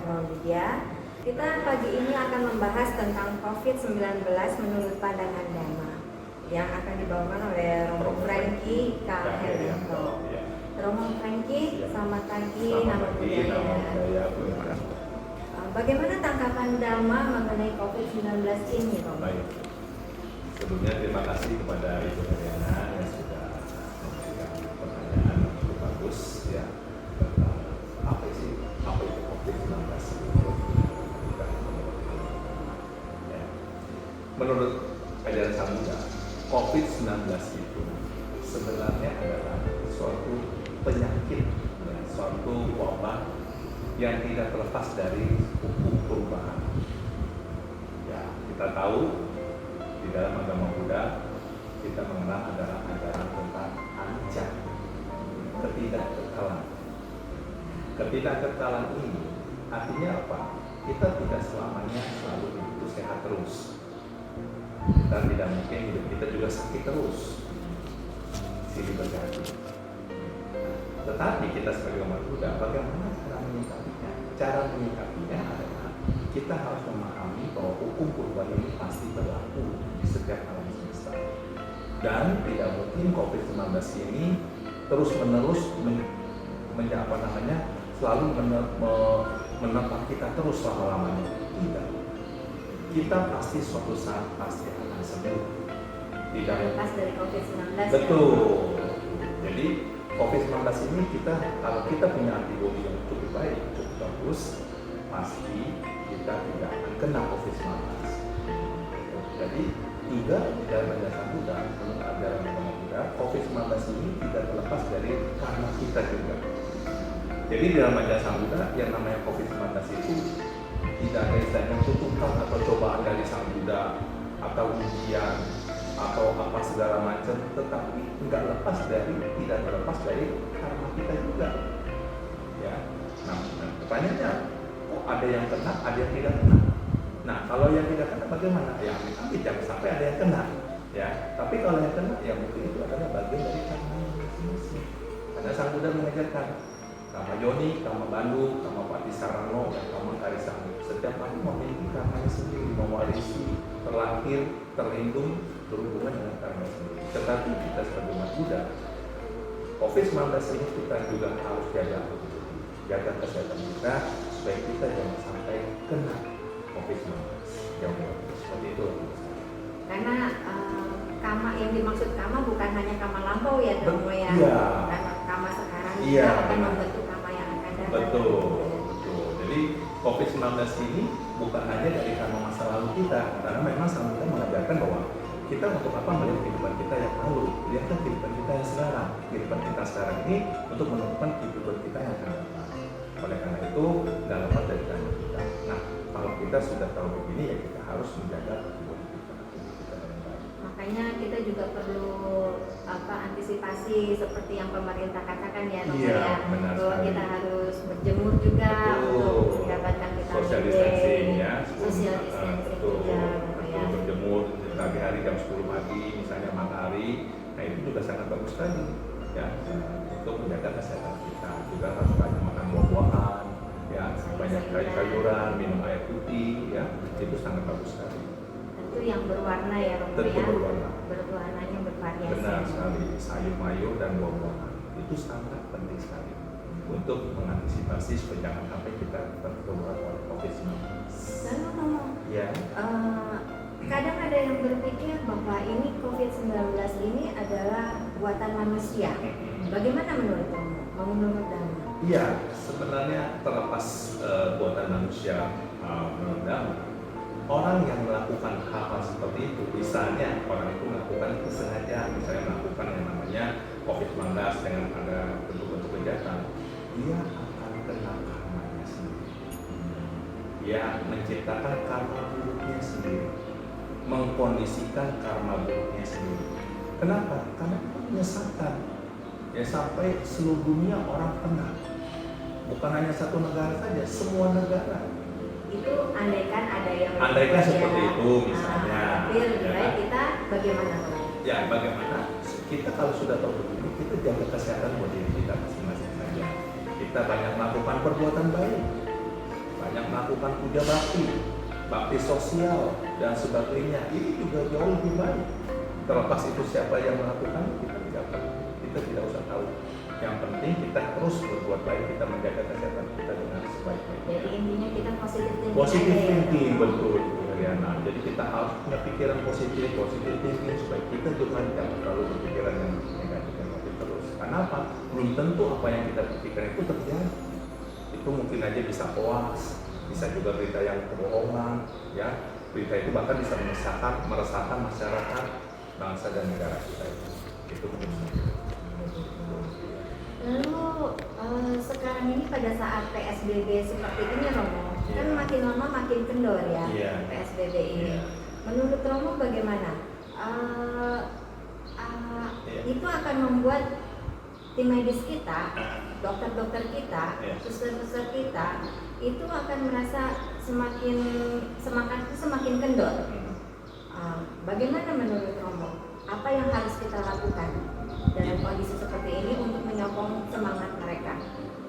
Darmawan Widya. Kita pagi ini akan membahas tentang COVID-19 menurut pandangan Dharma yang akan dibawakan oleh Romo Franky K. Herianto. Romo Franky, selamat pagi. Nama budaya. Bagaimana tanggapan Dharma mengenai COVID-19 ini, Romo? Baik. Sebelumnya terima kasih kepada Ibu Heriana yang sudah memberikan pertanyaan yang cukup bagus ya tentang apa itu COVID-19. Ya. Menurut ajaran Samudra, COVID-19 itu sebenarnya adalah suatu penyakit, ya, suatu wabah yang tidak terlepas dari hukum perubahan. Ya, kita tahu di dalam agama Buddha kita mengenal adalah ajaran tentang anicca, ketidakkekalan. Ketidakkekalan ini artinya apa? Kita tidak selamanya selalu hidup itu sehat terus. Kita tidak mungkin hidup kita juga sakit terus. Silih berganti. Tetapi kita sebagai umat Buddha, bagaimana cara menyikapinya? Cara menyikapinya adalah kita harus memahami bahwa hukum perubahan ini pasti berlaku di setiap alam semesta. Dan tidak mungkin COVID-19 ini terus-menerus selalu menetap kita terus selama-lamanya. Tidak. Kita pasti suatu saat pasti akan sembuh. Tidak lepas dari COVID-19. Betul. Jadi COVID-19 ini kalau kita punya antibodi yang cukup baik, cukup bagus, pasti kita tidak akan kena COVID-19. Jadi juga dalam ajaran Buddha, menurut ajaran agama Buddha, COVID-19 ini tidak terlepas dari karma kita juga. Jadi dalam ajaran Buddha yang namanya COVID-19 itu tidak ada istilahnya kutukan atau cobaan dari Sang Buddha atau ujian atau apa segala macam, tetapi tidak terlepas dari karma kita juga. Ya. Nah, pertanyaannya, kok ada yang kena, ada yang tidak kena? Nah, kalau yang tidak kena bagaimana? Ya, amit jangan sampai ada yang kena. Ya, tapi kalau yang kena, ya mungkin itu adalah bagian dari karma masing-masing. Karena Sang Buddha mengajarkan karma yoni, karma bandu, karma patisarano, dan karma karisang. Setiap orang memiliki karmanya sendiri, mewarisi, terlahir, terlindung, berhubungan dengan karma sendiri. Tetapi kita sebagai umat Buddha, COVID-19 ini kita juga harus jaga kesehatan kita supaya kita jangan sampai kena COVID-19. Seperti itu. Karena karma yang dimaksud karma bukan hanya karma lampau ya, dong ya. Iya. Karena karma sekarang iya, juga akan membentuk karma yang akan datang. Betul. Jadi COVID-19 ini bukan hanya dari karma masa lalu kita, karena memang Sang Buddha mengajarkan bahwa kita untuk apa melihat kehidupan kita yang lalu, lihatlah kehidupan kita yang sekarang. Kehidupan kita sekarang ini untuk menentukan kehidupan kita yang akan datang. Oleh karena itu, tidak lepas dari karma kita. Nah, kalau kita sudah tahu begini, ya kita harus menjaga kehidupan kita dengan baik. Makanya kita juga perlu antisipasi seperti yang pemerintah katakan ya, Iya, benar bahwa sekali. kita harus berjemur juga untuk mendapatkan vitamin Social D. distancing ya. Social distancing juga, ya. Berjemur pagi hari jam 10 pagi misalnya matahari, nah itu juga sangat bagus sekali ya untuk menjaga kesehatan kita. Juga harus banyak makan buah-buahan, ya banyak sayuran, minum air putih, ya itu sangat bagus sekali. Tentu yang berwarna ya, Romo, Tentu ya. berwarna. Berwarnanya bervariasi. Benar sekali, sayur mayur dan buah-buahan itu sangat penting sekali untuk mengantisipasi supaya jangan sampai kita tertular oleh COVID-19. Lalu Romo, Ya. Kadang ada yang berpikir bahwa ini COVID-19 ini adalah buatan manusia. Bagaimana menurut Romo? Menurut Dharma? Iya, sebenarnya terlepas buatan manusia menurut Dharma, orang yang melakukan hal-hal seperti itu, misalnya orang itu melakukan kesengajaan, misalnya melakukan yang namanya COVID-19 dengan ada bentuk-bentuk kejahatan, dia akan kena karmanya sendiri. Dia menciptakan karma buruknya sendiri, mengkondisikan karma buruknya sendiri. Kenapa? Karena itu menyesatkan. Ya sampai seluruh dunia orang kena. Bukan hanya satu negara saja, semua negara. Itu andaikan ada yang Seperti itu misalnya. Tapi lebih baik kita bagaimana? Ya bagaimana? Kita kalau sudah tahu begini, kita jaga kesehatan buat diri kita masing-masing saja. Kita banyak melakukan perbuatan baik, banyak melakukan puja bakti, bakti sosial dan sebagainya. Ini juga jauh lebih baik. Terlepas itu siapa yang melakukan, kita tidak usah tahu. Yang penting kita terus berbuat baik, kita menjaga kesehatan kita dengan sebaik-baiknya. Jadi intinya kita positif thinking. Positive aja ya, thinking, dok. betul, Riana. Jadi kita harus punya pikiran positif thinking supaya kita jangan terlalu berpikiran yang negatif terus. Karena apa? Belum tentu apa yang kita pikirkan itu terjadi. Itu mungkin aja bisa hoax, bisa juga berita yang kebohongan, ya. Berita itu bahkan bisa meresahkan masyarakat, bangsa dan negara kita itu. Itu menurut saya. Lalu sekarang ini pada saat PSBB seperti ini Romo, kan makin lama makin kendor ya PSBB ini. Menurut Romo bagaimana? Itu akan membuat tim medis kita, dokter-dokter kita, suster-suster kita itu akan merasa semakin kendor. Bagaimana menurut Romo? Apa yang harus kita lakukan dalam kondisi seperti ini untuk menyokong semangat mereka?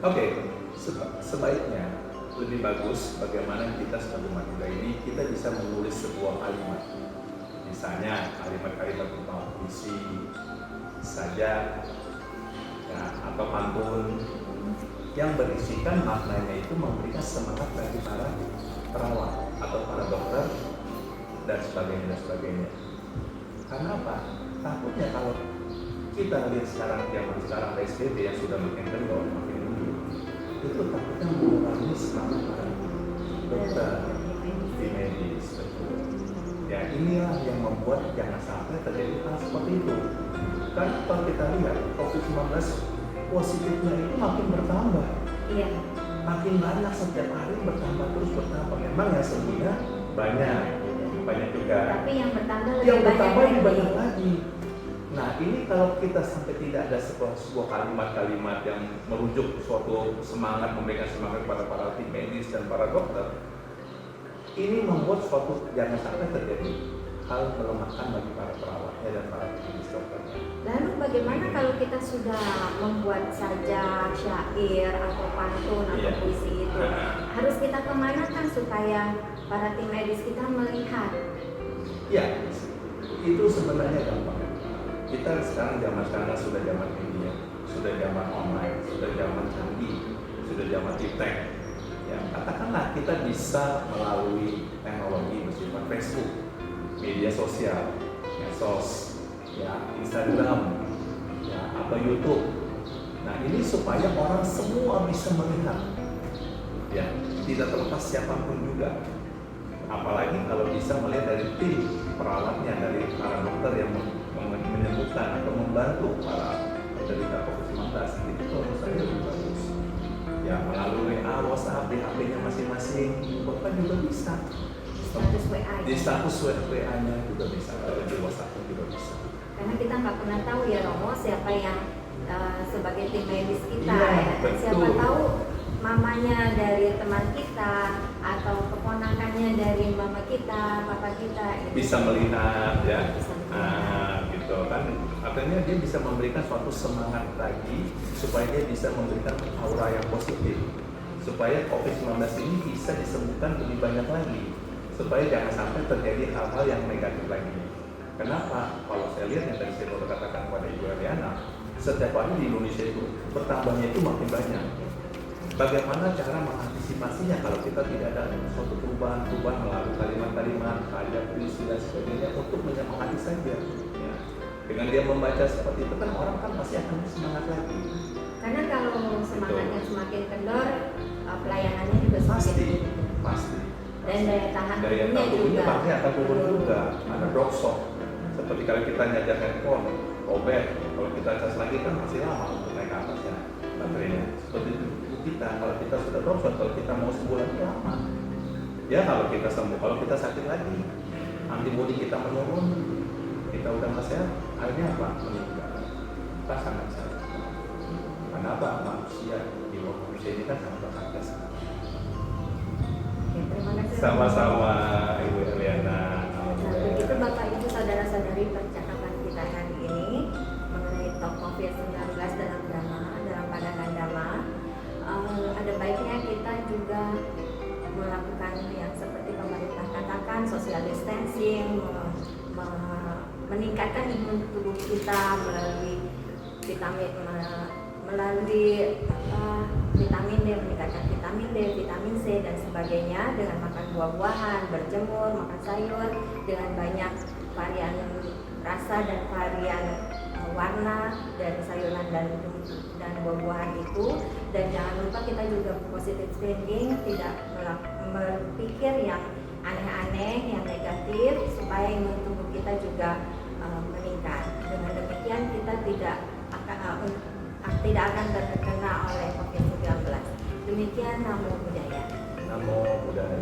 Oke, sebaiknya lebih bagus bagaimana kita sebagai umat muda ini kita bisa menulis sebuah kalimat. Misalnya kalimat-kalimat tentang puisi saja, ya, atau pantun yang berisikan maknanya itu memberikan semangat bagi para perawat atau para dokter dan sebagainya. Karena apa? Takutnya kalau kita lihat sekarang PSBB yang sudah makin kendor, makin mundur, itu takutnya mengurangi semangat para dokter di medis. Betul. Ya inilah yang membuat jangan sampai terjadi hal seperti itu. Karena kalau kita lihat COVID-19 positifnya itu makin bertambah. Iya. Makin banyak setiap hari bertambah. Memang ya sembuhnya banyak juga. Tapi yang bertambah lebih banyak lagi. Nah ini kalau kita sampai tidak ada sebuah kalimat-kalimat yang merujuk suatu semangat, memberikan semangat kepada para tim medis dan para dokter, ini membuat suatu jangan sampai terjadi hal melemahkan bagi para perawatnya dan para medis dokternya. Lalu bagaimana kalau kita sudah membuat saja syair atau pantun atau puisi itu? Harus kita kemanakan supaya para tim medis kita melihat? Ya, itu sebenarnya gampang. Kita sekarang sekarang sudah zaman media, sudah zaman online, sudah zaman canggih, sudah zaman iptek. Ya, katakanlah kita bisa melalui teknologi bersifat Facebook, media sosial, medsos, ya, Instagram, ya, atau YouTube. Nah ini supaya orang semua bisa melihat, ya, tidak terlepas siapapun juga. Apalagi kalau bisa melihat dari tim perawatnya, dari para dokter yang menyembuhkan atau membantu para penderita COVID-19, itu menurut saya lebih bagus. Ya melalui WhatsApp di HP-nya masing-masing, Bapak juga bisa. Status WA. Di status WA-nya juga bisa, atau di WhatsApp-nya juga bisa. Karena kita nggak pernah tahu ya Romo siapa yang sebagai tim medis kita. Iya, Ya. Siapa tahu mamanya dari teman kita atau keponakannya dari mama kita, papa kita. Gitu. Bisa melihat ya. Bisa melihat. Gitu kan. Artinya dia bisa memberikan suatu semangat lagi supaya dia bisa memberikan aura yang positif. Supaya COVID-19 ini bisa disembuhkan lebih banyak lagi. Supaya jangan sampai terjadi hal-hal yang negatif lagi. Kenapa? Kalau saya lihat yang tadi saya baru katakan kepada Ibu Ariana, setiap hari di Indonesia itu bertambahnya itu makin banyak. Bagaimana cara mengantisipasinya kalau kita tidak ada suatu perubahan melalui kalimat-kalimat, karya puisi dan sebagainya untuk menyemangati saja. Ya. Dengan dia membaca seperti itu kan orang kan pasti akan semangat lagi. Karena kalau semangatnya semakin kendor, pelayanannya juga semakin pasti. Dan daya tahan tubuhnya pasti akan turun juga. Ada drop shock. Seperti kalau kita nyajak handphone, robek, kalau kita cas lagi kan masih lama untuk naik ke atasnya baterainya. Seperti itu kita, kalau kita sudah drop shock, kalau kita mau sembuh lagi lama. Ya kalau kita sembuh, kalau kita sakit lagi, antibodi kita menurun, kita udah nggak sehat, akhirnya apa? Meninggal. Kita sangat sehat. Kenapa? Manusia, jiwa manusia ini kan sangat berharga sekali. Terima kasih. Sama-sama Ibu Eliana. Nah, begitu Bapak Ibu saudara-saudari percakapan kita hari ini mengenai top COVID-19 dalam drama, dalam pandangan drama. Ada baiknya kita juga melakukan yang seperti pemerintah katakan, social distancing, meningkatkan imun tubuh kita melalui vitamin D, meningkatkan vitamin D, vitamin C dan sebagainya dengan makan buah-buahan, berjemur, makan sayur dengan banyak varian rasa dan varian warna dari sayuran dan buah-buahan itu. Dan jangan lupa kita juga positive thinking, tidak berpikir yang aneh-aneh, yang negatif, supaya imun tubuh kita juga meningkat. Dengan demikian kita tidak akan terkena oleh COVID-19. Demikian, Namo Buddhaya. Namo Buddhaya.